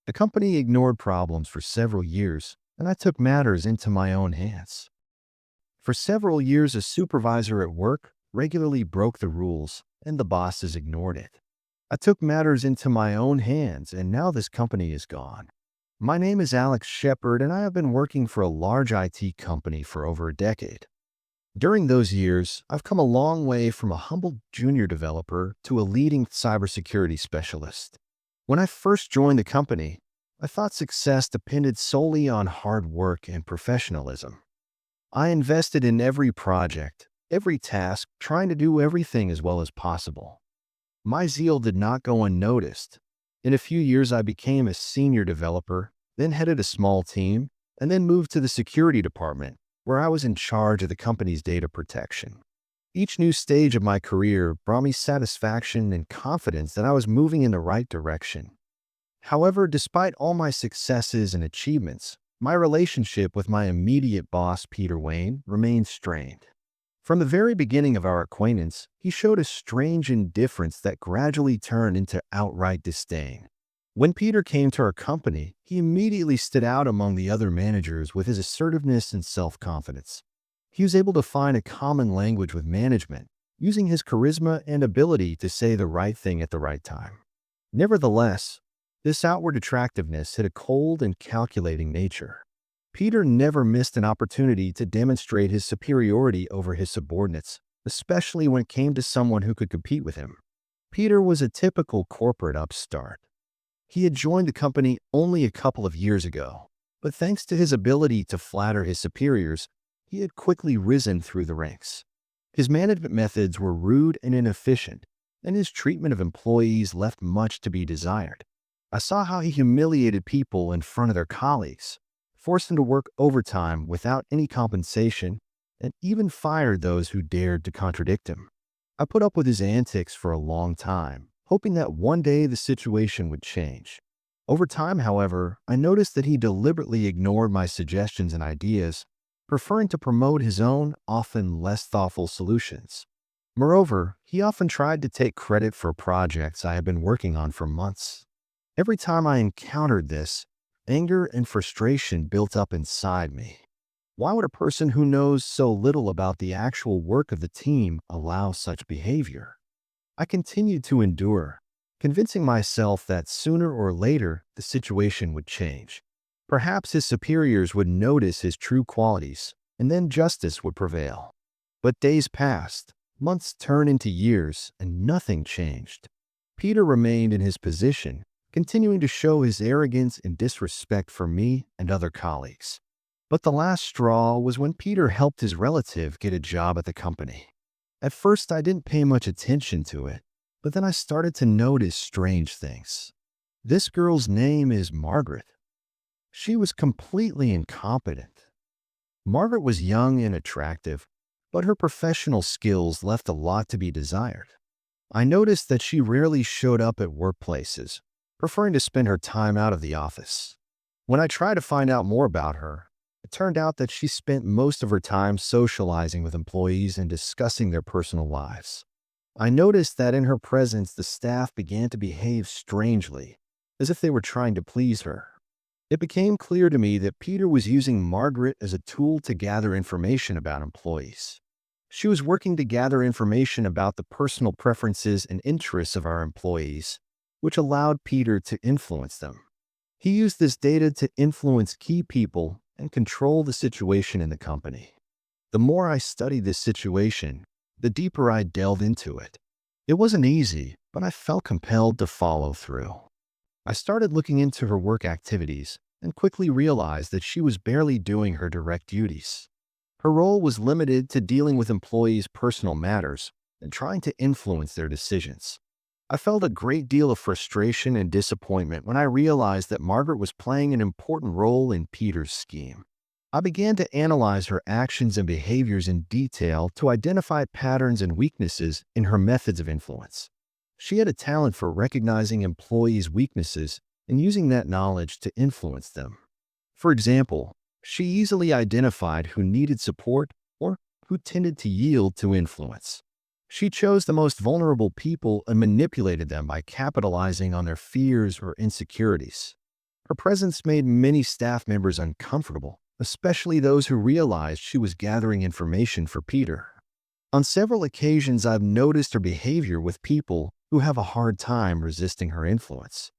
The company ignored problems for several years, and I took matters into my own hands. For several years, a supervisor at work regularly broke the rules, and the bosses ignored it. I took matters into my own hands, and now this company is gone. My name is Alex Shepard, and I have been working for a large IT company for over a decade. During those years, I've come a long way from a humble junior developer to a leading cybersecurity specialist. When I first joined the company, I thought success depended solely on hard work and professionalism. I invested in every project, every task, trying to do everything as well as possible. My zeal did not go unnoticed. In a few years, I became a senior developer, then headed a small team, and then moved to the security department, where I was in charge of the company's data protection. Each new stage of my career brought me satisfaction and confidence that I was moving in the right direction. However, despite all my successes and achievements, my relationship with my immediate boss, Peter Wayne, remained strained. From the very beginning of our acquaintance, he showed a strange indifference that gradually turned into outright disdain. When Peter came to our company, he immediately stood out among the other managers with his assertiveness and self-confidence. He was able to find a common language with management, using his charisma and ability to say the right thing at the right time. Nevertheless, this outward attractiveness had a cold and calculating nature. Peter never missed an opportunity to demonstrate his superiority over his subordinates, especially when it came to someone who could compete with him. Peter was a typical corporate upstart. He had joined the company only a couple of years ago, but thanks to his ability to flatter his superiors, he had quickly risen through the ranks. His management methods were rude and inefficient, and his treatment of employees left much to be desired. I saw how he humiliated people in front of their colleagues, forced them to work overtime without any compensation, and even fired those who dared to contradict him. I put up with his antics for a long time, hoping that one day the situation would change. Over time, however, I noticed that he deliberately ignored my suggestions and ideas, preferring to promote his own, often less thoughtful solutions. Moreover, he often tried to take credit for projects I had been working on for months. Every time I encountered this, anger and frustration built up inside me. Why would a person who knows so little about the actual work of the team allow such behavior? I continued to endure, convincing myself that sooner or later the situation would change. Perhaps his superiors would notice his true qualities, and then justice would prevail. But days passed, months turned into years, and nothing changed. Peter remained in his position, continuing to show his arrogance and disrespect for me and other colleagues. But the last straw was when Peter helped his relative get a job at the company. At first, I didn't pay much attention to it, but then I started to notice strange things. This girl's name is Margaret. She was completely incompetent. Margaret was young and attractive, but her professional skills left a lot to be desired. I noticed that she rarely showed up at workplaces, preferring to spend her time out of the office. When I tried to find out more about her, it turned out that she spent most of her time socializing with employees and discussing their personal lives. I noticed that in her presence, the staff began to behave strangely, as if they were trying to please her. It became clear to me that Peter was using Margaret as a tool to gather information about employees. She was working to gather information about the personal preferences and interests of our employees, which allowed Peter to influence them. He used this data to influence key people and control the situation in the company. The more I studied this situation, the deeper I delved into it. It wasn't easy, but I felt compelled to follow through. I started looking into her work activities and quickly realized that she was barely doing her direct duties. Her role was limited to dealing with employees' personal matters and trying to influence their decisions. I felt a great deal of frustration and disappointment when I realized that Margaret was playing an important role in Peter's scheme. I began to analyze her actions and behaviors in detail to identify patterns and weaknesses in her methods of influence. She had a talent for recognizing employees' weaknesses and using that knowledge to influence them. For example, she easily identified who needed support or who tended to yield to influence. She chose the most vulnerable people and manipulated them by capitalizing on their fears or insecurities. Her presence made many staff members uncomfortable, especially those who realized she was gathering information for Peter. On several occasions, I've noticed her behavior with people who have a hard time resisting her influence.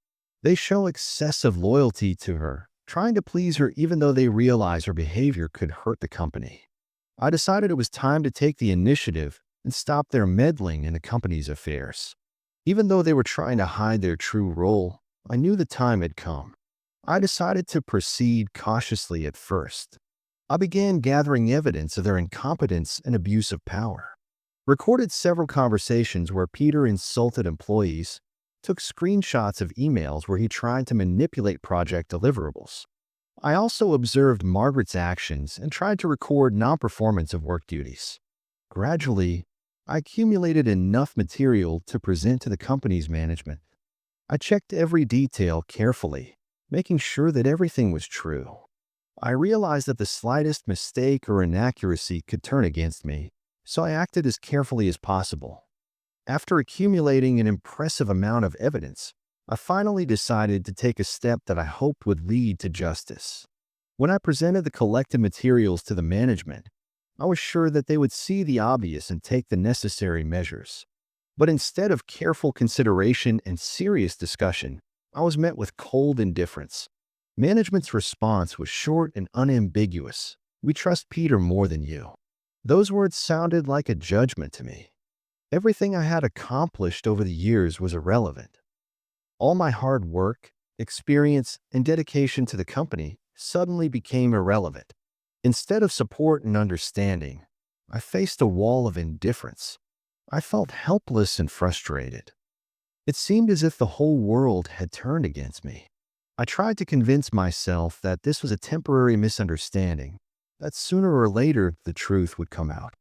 They show excessive loyalty to her, trying to please her even though they realize her behavior could hurt the company. I decided it was time to take the initiative and stop their meddling in the company's affairs. Even though they were trying to hide their true role, I knew the time had come. I decided to proceed cautiously at first. I began gathering evidence of their incompetence and abuse of power. Recorded several conversations where Peter insulted employees, took screenshots of emails where he tried to manipulate project deliverables. I also observed Margaret's actions and tried to record non-performance of work duties. Gradually, I accumulated enough material to present to the company's management. I checked every detail carefully, making sure that everything was true. I realized that the slightest mistake or inaccuracy could turn against me, so I acted as carefully as possible. After accumulating an impressive amount of evidence, I finally decided to take a step that I hoped would lead to justice. When I presented the collected materials to the management, I was sure that they would see the obvious and take the necessary measures. But instead of careful consideration and serious discussion, I was met with cold indifference. Management's response was short and unambiguous. "We trust Peter more than you." Those words sounded like a judgment to me. Everything I had accomplished over the years was irrelevant. All my hard work, experience, and dedication to the company suddenly became irrelevant. Instead of support and understanding, I faced a wall of indifference. I felt helpless and frustrated. It seemed as if the whole world had turned against me. I tried to convince myself that this was a temporary misunderstanding, that sooner or later the truth would come out.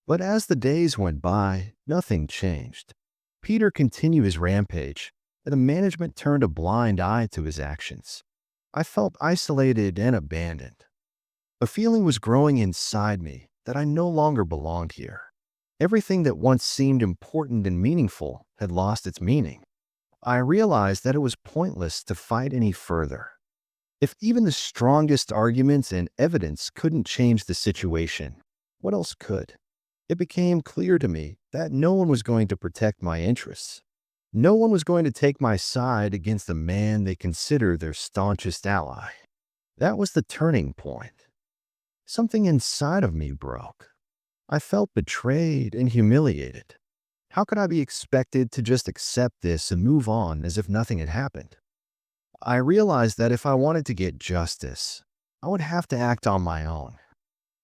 But as the days went by, nothing changed. Peter continued his rampage, and the management turned a blind eye to his actions. I felt isolated and abandoned. A feeling was growing inside me that I no longer belonged here. Everything that once seemed important and meaningful had lost its meaning. I realized that it was pointless to fight any further. If even the strongest arguments and evidence couldn't change the situation, what else could? It became clear to me that no one was going to protect my interests. No one was going to take my side against the man they considered their staunchest ally. That was the turning point. Something inside of me broke. I felt betrayed and humiliated. How could I be expected to just accept this and move on as if nothing had happened? I realized that if I wanted to get justice, I would have to act on my own.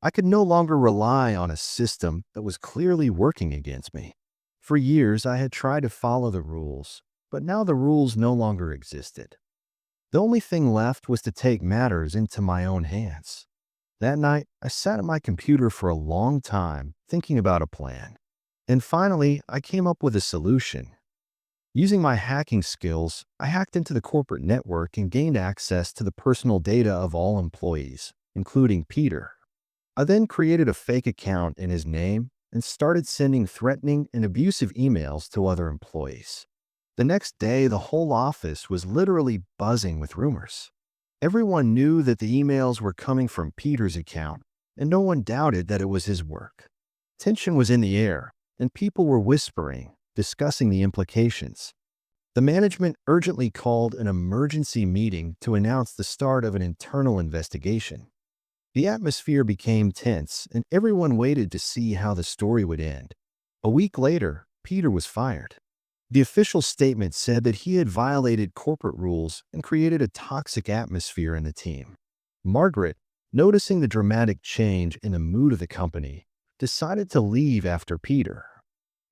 I could no longer rely on a system that was clearly working against me. For years, I had tried to follow the rules, but now the rules no longer existed. The only thing left was to take matters into my own hands. That night, I sat at my computer for a long time, thinking about a plan. And finally, I came up with a solution. Using my hacking skills, I hacked into the corporate network and gained access to the personal data of all employees, including Peter. I then created a fake account in his name and started sending threatening and abusive emails to other employees. The next day, the whole office was literally buzzing with rumors. Everyone knew that the emails were coming from Peter's account, and no one doubted that it was his work. Tension was in the air, and people were whispering, discussing the implications. The management urgently called an emergency meeting to announce the start of an internal investigation. The atmosphere became tense, and everyone waited to see how the story would end. A week later, Peter was fired. The official statement said that he had violated corporate rules and created a toxic atmosphere in the team. Margaret, noticing the dramatic change in the mood of the company, decided to leave after Peter.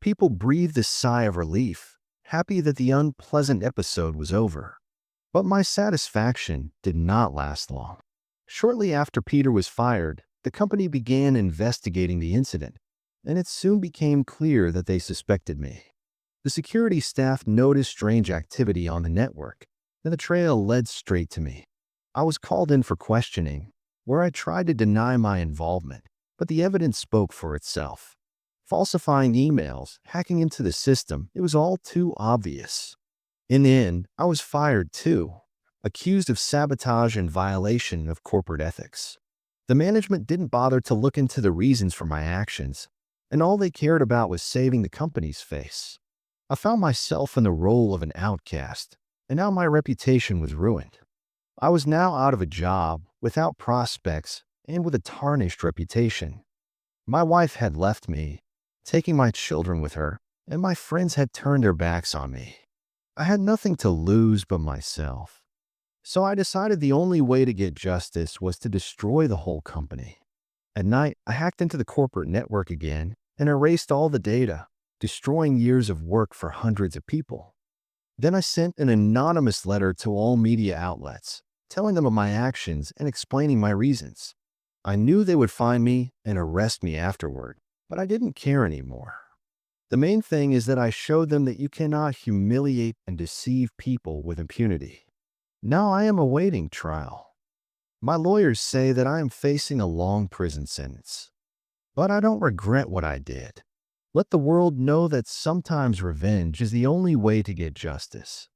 People breathed a sigh of relief, happy that the unpleasant episode was over. But my satisfaction did not last long. Shortly after Peter was fired, the company began investigating the incident, and it soon became clear that they suspected me. The security staff noticed strange activity on the network, and the trail led straight to me. I was called in for questioning, where I tried to deny my involvement, but the evidence spoke for itself. Falsifying emails, hacking into the system, it was all too obvious. In the end, I was fired too. accused of sabotage and violation of corporate ethics. The management didn't bother to look into the reasons for my actions, and all they cared about was saving the company's face. I found myself in the role of an outcast, and now my reputation was ruined. I was now out of a job, without prospects, and with a tarnished reputation. My wife had left me, taking my children with her, and my friends had turned their backs on me. I had nothing to lose but myself. So I decided the only way to get justice was to destroy the whole company. At night, I hacked into the corporate network again and erased all the data, destroying years of work for hundreds of people. Then I sent an anonymous letter to all media outlets, telling them of my actions and explaining my reasons. I knew they would find me and arrest me afterward, but I didn't care anymore. The main thing is that I showed them that you cannot humiliate and deceive people with impunity. Now I am awaiting trial. My lawyers say that I am facing a long prison sentence. But I don't regret what I did. Let the world know that sometimes revenge is the only way to get justice.